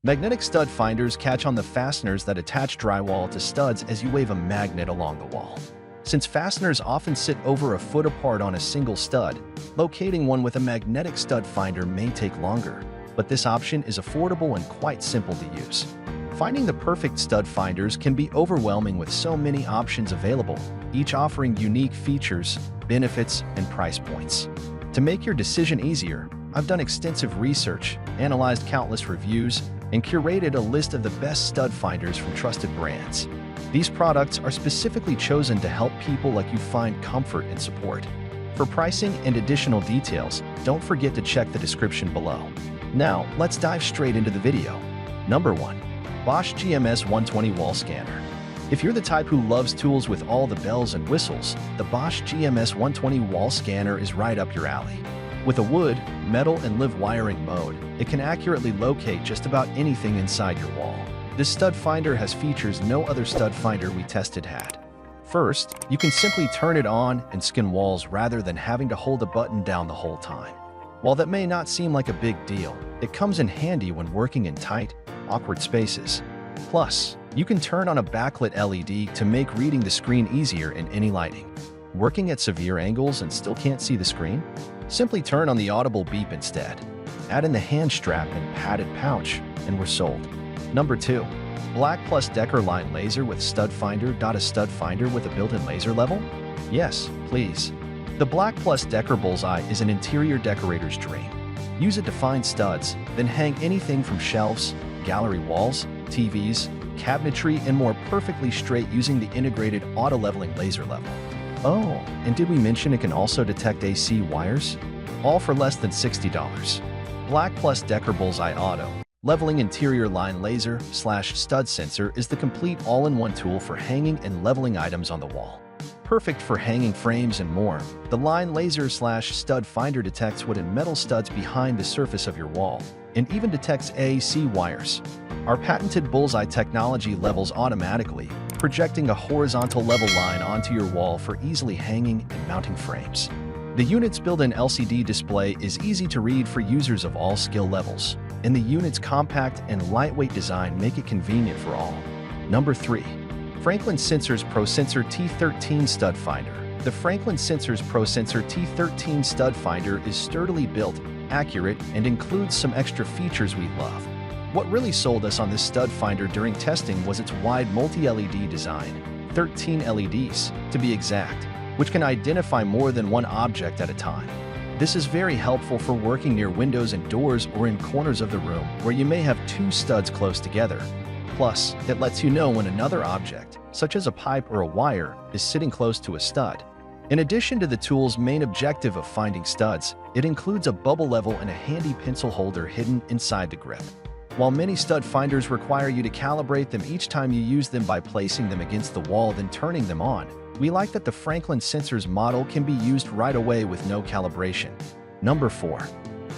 Magnetic stud finders catch on the fasteners that attach drywall to studs as you wave a magnet along the wall. Since fasteners often sit over a foot apart on a single stud, locating one with a magnetic stud finder may take longer, but this option is affordable and quite simple to use. Finding the perfect stud finders can be overwhelming with so many options available, each offering unique features, benefits, and price points. To make your decision easier, I've done extensive research, analyzed countless reviews, and curated a list of the best stud finders from trusted brands. These products are specifically chosen to help people like you find comfort and support. For pricing and additional details, don't forget to check the description below. Now, let's dive straight into the video. Number 1. Bosch GMS 120 Wall Scanner. If you're the type who loves tools with all the bells and whistles, the Bosch GMS 120 Wall Scanner is right up your alley. With a wood, metal, and live wiring mode, it can accurately locate just about anything inside your wall. This stud finder has features no other stud finder we tested had. First, you can simply turn it on and scan walls rather than having to hold a button down the whole time. While that may not seem like a big deal, it comes in handy when working in tight, awkward spaces. Plus, you can turn on a backlit LED to make reading the screen easier in any lighting. Working at severe angles and still can't see the screen? Simply turn on the audible beep instead. Add in the hand strap and padded pouch, and we're sold. Number 2. Black Plus Decker Line Laser with Stud Finder. A stud finder with a built-in laser level? Yes, please. The Black Plus Decker Bullseye is an interior decorator's dream. Use it to find studs, then hang anything from shelves, gallery walls, TVs, cabinetry, and more perfectly straight using the integrated auto-leveling laser level. Oh, and did we mention it can also detect AC wires? All for less than $60. Black Plus Decker Bullseye Auto Leveling Interior Line Laser / Stud Sensor is the complete all-in-one tool for hanging and leveling items on the wall. Perfect for hanging frames and more, the line laser / stud finder detects wood and metal studs behind the surface of your wall, and even detects AC wires. Our patented Bullseye technology levels automatically, projecting a horizontal level line onto your wall for easily hanging and mounting frames. The unit's built-in LCD display is easy to read for users of all skill levels, and the unit's compact and lightweight design make it convenient for all. Number 3. Franklin Sensors Pro Sensor T13 Stud Finder. The Franklin Sensors Pro Sensor T13 Stud Finder is sturdily built, accurate, and includes some extra features we love. What really sold us on this stud finder during testing was its wide multi-LED design, 13 LEDs, to be exact, which can identify more than one object at a time. This is very helpful for working near windows and doors or in corners of the room where you may have two studs close together. Plus, it lets you know when another object, such as a pipe or a wire, is sitting close to a stud. In addition to the tool's main objective of finding studs, it includes a bubble level and a handy pencil holder hidden inside the grip. While many stud finders require you to calibrate them each time you use them by placing them against the wall then turning them on, we like that the Franklin Sensors model can be used right away with no calibration. Number 4.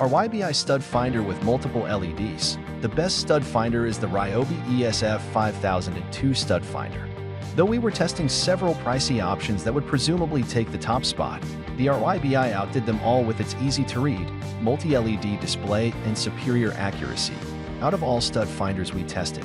Our YBI Stud Finder with multiple LEDs. The best stud finder is the Ryobi ESF 5002 Stud Finder. Though we were testing several pricey options that would presumably take the top spot, the RYBI outdid them all with its easy-to-read, multi-LED display and superior accuracy. Out of all stud finders we tested,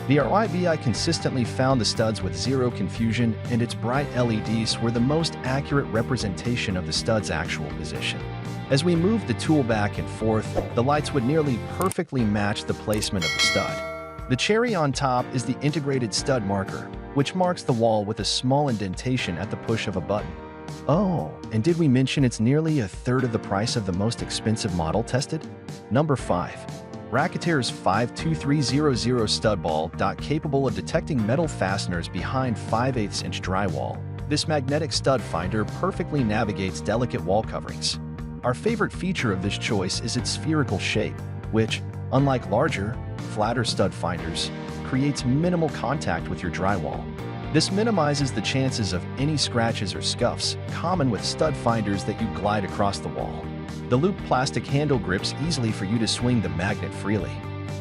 the RYBI consistently found the studs with zero confusion, and its bright LEDs were the most accurate representation of the stud's actual position. As we moved the tool back and forth, the lights would nearly perfectly match the placement of the stud. The cherry on top is the integrated stud marker, which marks the wall with a small indentation at the push of a button. Oh, and did we mention it's nearly a third of the price of the most expensive model tested? Number 5. Racketeer's 52300 Stud Ball. Capable of detecting metal fasteners behind 5/8" drywall, this magnetic stud finder perfectly navigates delicate wall coverings. Our favorite feature of this choice is its spherical shape, which, unlike larger, flatter stud finders, creates minimal contact with your drywall. This minimizes the chances of any scratches or scuffs common with stud finders that you glide across the wall. The looped plastic handle grips easily for you to swing the magnet freely.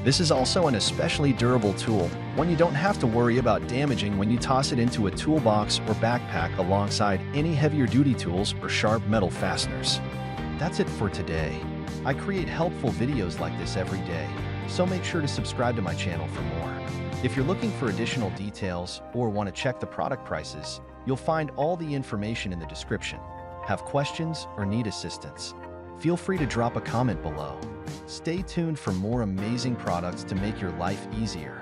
This is also an especially durable tool, one you don't have to worry about damaging when you toss it into a toolbox or backpack alongside any heavier duty tools or sharp metal fasteners. That's it for today. I create helpful videos like this every day, so make sure to subscribe to my channel for more. If you're looking for additional details or want to check the product prices, you'll find all the information in the description. Have questions or need assistance? Feel free to drop a comment below. Stay tuned for more amazing products to make your life easier.